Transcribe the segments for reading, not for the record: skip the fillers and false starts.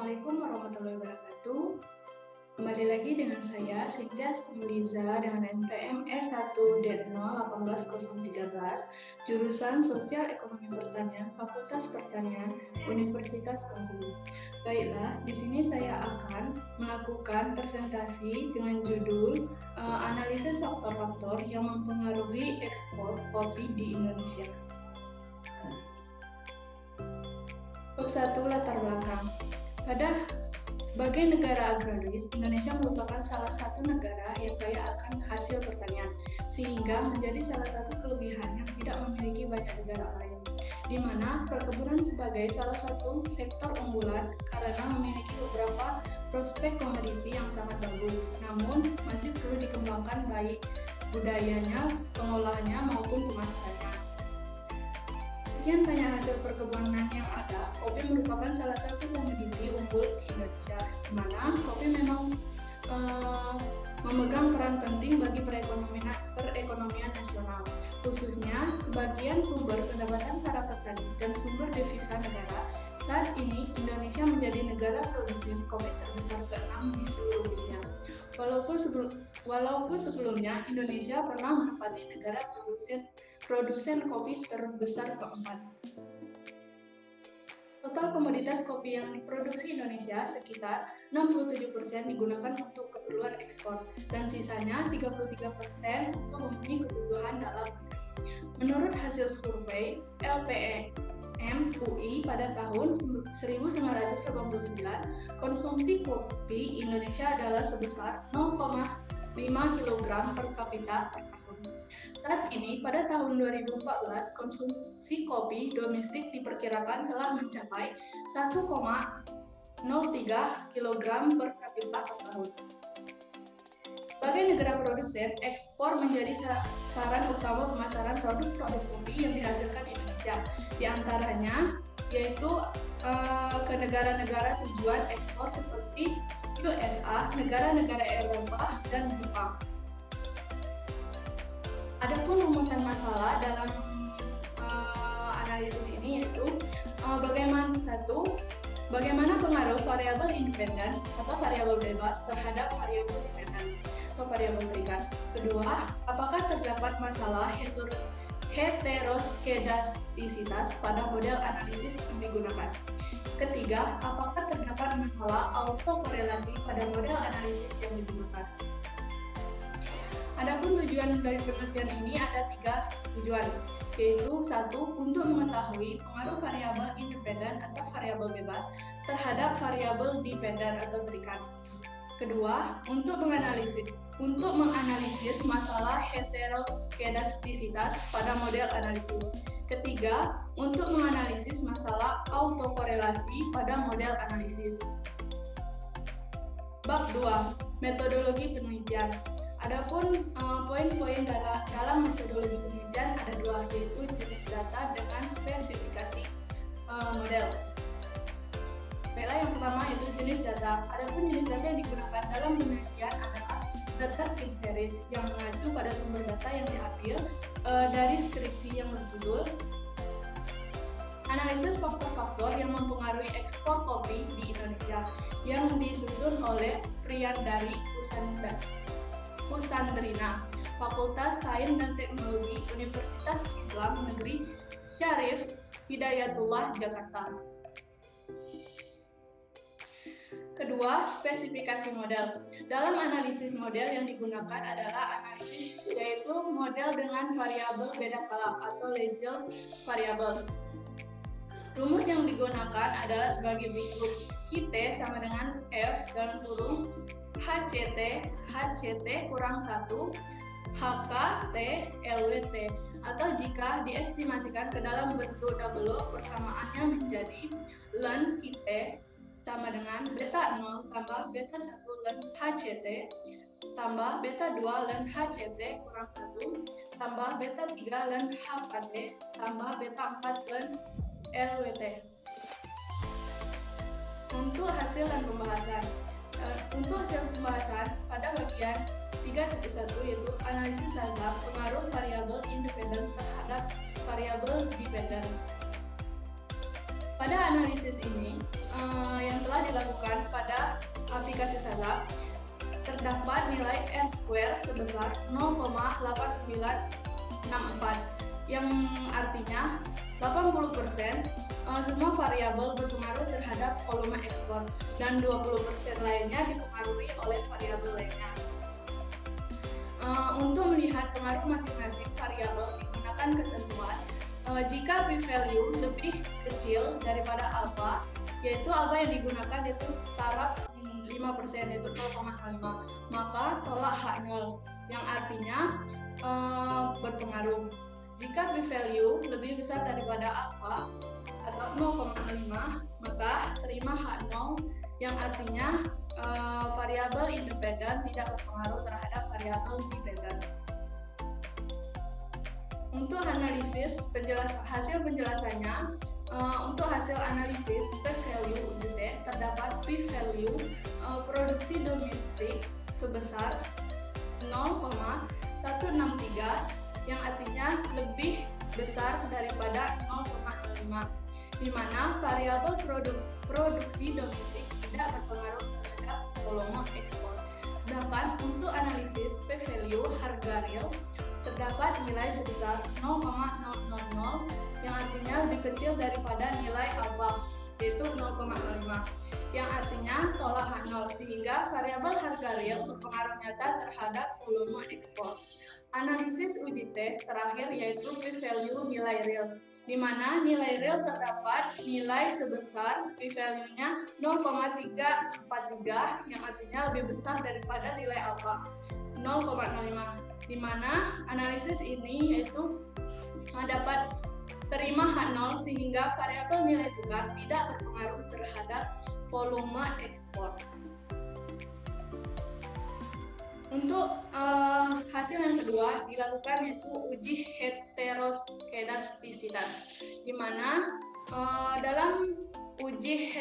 Assalamualaikum warahmatullahi wabarakatuh. Kembali lagi dengan saya, Sinjas Yuliza dengan NPM S1D0-18013, jurusan Sosial Ekonomi Pertanian, Fakultas Pertanian, Universitas Bengkulu. Baiklah, di sini saya akan melakukan presentasi dengan judul analisis faktor-faktor yang mempengaruhi ekspor kopi di Indonesia. Bab 1, latar belakang. Sebagai negara agraris, Indonesia merupakan salah satu negara yang kaya akan hasil pertanian, sehingga menjadi salah satu kelebihan yang tidak memiliki banyak negara lain, di mana perkebunan sebagai salah satu sektor unggulan karena memiliki beberapa prospek komoditi yang sangat bagus, namun masih perlu dikembangkan baik budayanya, pengolahannya maupun pemasarannya. Sekian banyak hasil perkebunan yang ada, kopi merupakan salah satu komoditi unggul di Indonesia, di mana kopi memang memegang peran penting bagi perekonomian nasional, khususnya sebagian sumber pendapatan para petani dan sumber devisa negara. Saat ini, Indonesia menjadi negara produsen kopi terbesar ke-6 di seluruh dunia. Walaupun sebelumnya Indonesia pernah menempati negara produsen kopi terbesar ke-4. Total komoditas kopi yang diproduksi Indonesia sekitar 67% digunakan untuk keperluan ekspor dan sisanya 33% untuk memenuhi kebutuhan dalam negeri. Menurut hasil survei LPM UI pada tahun 1989, konsumsi kopi Indonesia adalah sebesar 0,5 kg per kapita per tahun. Saat ini, pada tahun 2014, konsumsi kopi domestik diperkirakan telah mencapai 1,03 kg per kapita per tahun. Sebagai negara produsen, ekspor menjadi sasaran utama pemasaran produk-produk kopi yang dihasilkan Indonesia. Di antaranya yaitu ke negara-negara tujuan ekspor seperti USA, negara-negara Eropa, dan Jepang. Adapun rumusan masalah dalam analisis ini yaitu bagaimana pengaruh variabel independen atau variabel bebas terhadap variabel dependen atau variabel terikat. Kedua, apakah terdapat masalah heteroskedastisitas pada model analisis yang digunakan. Ketiga, apakah terdapat masalah autokorelasi pada model analisis yang digunakan. Adapun tujuan dari penelitian ini ada 3 tujuan, yaitu 1. Untuk mengetahui pengaruh variabel independen atau variabel bebas terhadap variabel dependen atau terikat. Kedua, untuk menganalisis masalah heteroskedastisitas pada model analisis. Ketiga, untuk menganalisis masalah autokorelasi pada model analisis. Bab 2, metodologi penelitian. Adapun poin-poin dalam metodologi penelitian ada 2, yaitu jenis data dengan spesifikasi model. Baiklah, yang pertama yaitu jenis data. Adapun jenis data yang digunakan dalam penelitian adalah data time series yang mengacu pada sumber data yang diambil dari skripsi yang berjudul Analisis Faktor-Faktor yang Mempengaruhi Ekspor Kopi di Indonesia yang disusun oleh Priyandari Kusandrina, Fakultas Sains dan Teknologi Universitas Islam Negeri Syarif Hidayatullah, Jakarta. Kedua, spesifikasi model. Dalam analisis model yang digunakan adalah analisis yaitu model dengan variabel beda kala atau legend variabel. Rumus yang digunakan adalah sebagai berikut. QT sama dengan F dalam kurung HCT kurang 1 HKT LWT, atau jika diestimasikan ke dalam bentuk double persamaannya menjadi ln QT sama dengan beta 0 tambah beta 1 ln HCT tambah beta 2 ln HCT kurang 1 tambah beta 3 ln HKT tambah beta 4 ln LWT. Untuk hasil dan pembahasan. Untuk hasil pembahasan pada bagian 3.1 yaitu analisis data pengaruh variabel independen terhadap variabel dependen. Pada analisis ini yang telah dilakukan saja terdapat nilai R² sebesar 0,8964 yang artinya 80% semua variabel berpengaruh terhadap volume ekspor dan 20% lainnya dipengaruhi oleh variabel lainnya. Untuk melihat pengaruh masing-masing variabel digunakan ketentuan jika p-value lebih kecil daripada alfa, yaitu alfa yang digunakan itu setara 5%, yaitu 0,05, maka tolak H0 yang artinya berpengaruh. Jika p-value lebih besar daripada alfa atau 0,5, maka terima H0 yang artinya variabel independen tidak berpengaruh terhadap variabel dependen. Untuk analisis hasil penjelasannya, untuk hasil analisis p-value UJT terdapat p-value produksi domestik sebesar 0,163 yang artinya lebih besar daripada 0,05, di mana variabel produksi domestik tidak berpengaruh terhadap volume ekspor. Sedangkan untuk analisis p-value harga real terdapat nilai sebesar 0,000 yang artinya lebih kecil daripada nilai alfa, yaitu 0,05, yang artinya tolak H0, sehingga variabel harga real berpengaruh nyata terhadap volume ekspor. Analisis UJT terakhir yaitu p-value nilai real, di mana nilai real terdapat nilai sebesar p-value-nya 0,343 yang artinya lebih besar daripada nilai alfa 0,05, di mana analisis ini yaitu dapat terima H0 sehingga variabel nilai tukar tidak berpengaruh terhadap volume ekspor. Untuk hasil yang kedua dilakukan yaitu uji heteroskedastisitas, di mana dalam uji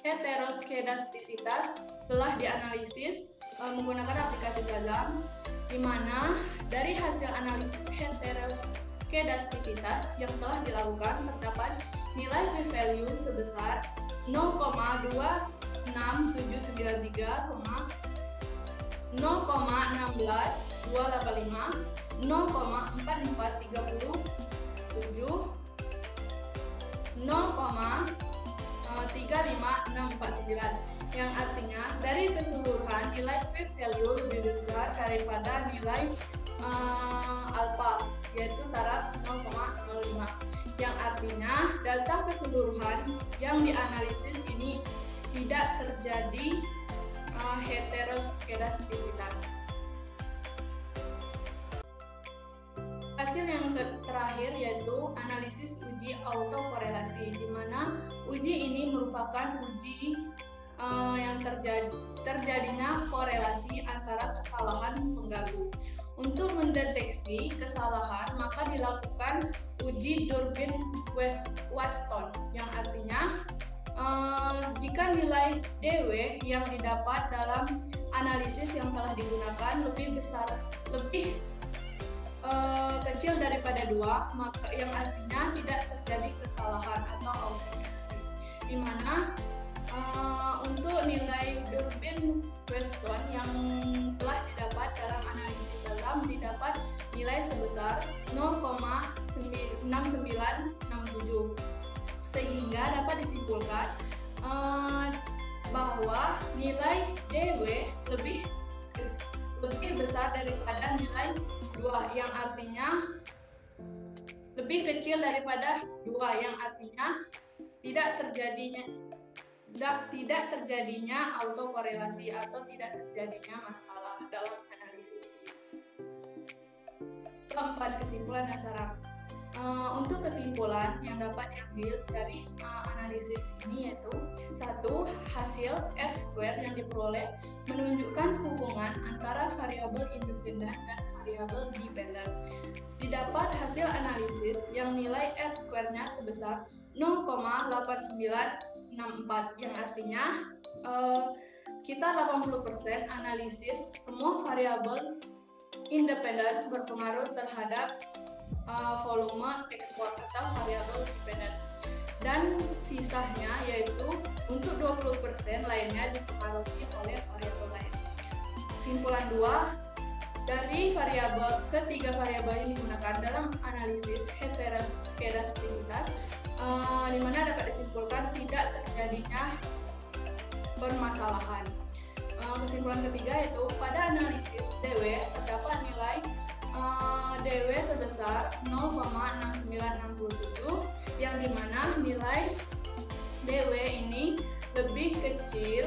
heteroskedastisitas telah dianalisis menggunakan aplikasi Shazam, di mana dari hasil analisis heteroskedastisitas yang telah dilakukan terdapat nilai p-value sebesar 0,26793, 0,16285, 0,4437, 0,35649, yang artinya dari keseluruhan nilai p-value lebih besar daripada nilai alfa, yaitu taraf 0,05, yang artinya data keseluruhan yang dianalisis ini tidak terjadi heteroskedastisitas. Hasil yang terakhir yaitu analisis uji autokorelasi, di mana uji ini merupakan uji yang terjadinya korelasi antara kesalahan pengganggu. Untuk mendeteksi kesalahan, maka dilakukan uji Durbin-Waston, yang artinya jika nilai DW yang didapat dalam analisis yang telah digunakan lebih kecil daripada 2, maka yang artinya tidak terjadi kesalahan atau autokorelasi, di mana untuk nilai Durbin-Waston yang telah didapat dalam analisis dalam didapat nilai sebesar 0,6967, sehingga dapat disimpulkan bahwa nilai DW lebih besar daripada nilai 2, yang artinya lebih kecil daripada 2, yang artinya tidak terjadinya autokorelasi atau tidak terjadinya masalah dalam analisis ini. Keempat, kesimpulan dasar. Untuk kesimpulan yang dapat diambil dari analisis ini yaitu: 1. Hasil R² yang diperoleh menunjukkan hubungan antara variabel independen dan variabel dependen. Didapat hasil analisis yang nilai R²-nya sebesar 0,8964, yang artinya sekitar 80% analisis semua variabel independen berpengaruh terhadap volume ekspor atau variabel dependen, dan sisanya yaitu untuk 20% 20% lainnya dipengaruhi oleh variabel lain. Kesimpulan 2, dari ketiga variabel yang digunakan dalam analisis heteroskedastisitas, di mana dapat disimpulkan tidak terjadinya permasalahan. Kesimpulan ketiga yaitu pada analisis DW terdapat nilai DW sebesar 0,6967 yang dimana nilai DW ini lebih kecil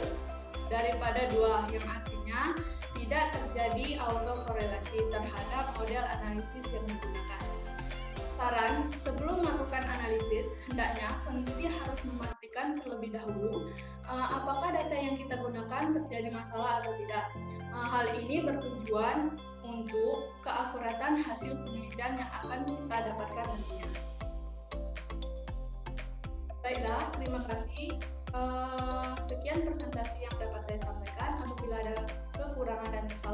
daripada 2, yang artinya tidak terjadi autokorelasi terhadap model analisis yang digunakan. Saran, sebelum melakukan analisis, hendaknya peneliti harus memastikan terlebih dahulu apakah data yang kita gunakan terjadi masalah atau tidak. Hal ini bertujuan untuk keakuratan hasil penelitian yang akan kita dapatkan nantinya. Baiklah, terima kasih. Sekian presentasi yang dapat saya sampaikan. Apabila ada kekurangan dan kesalahan,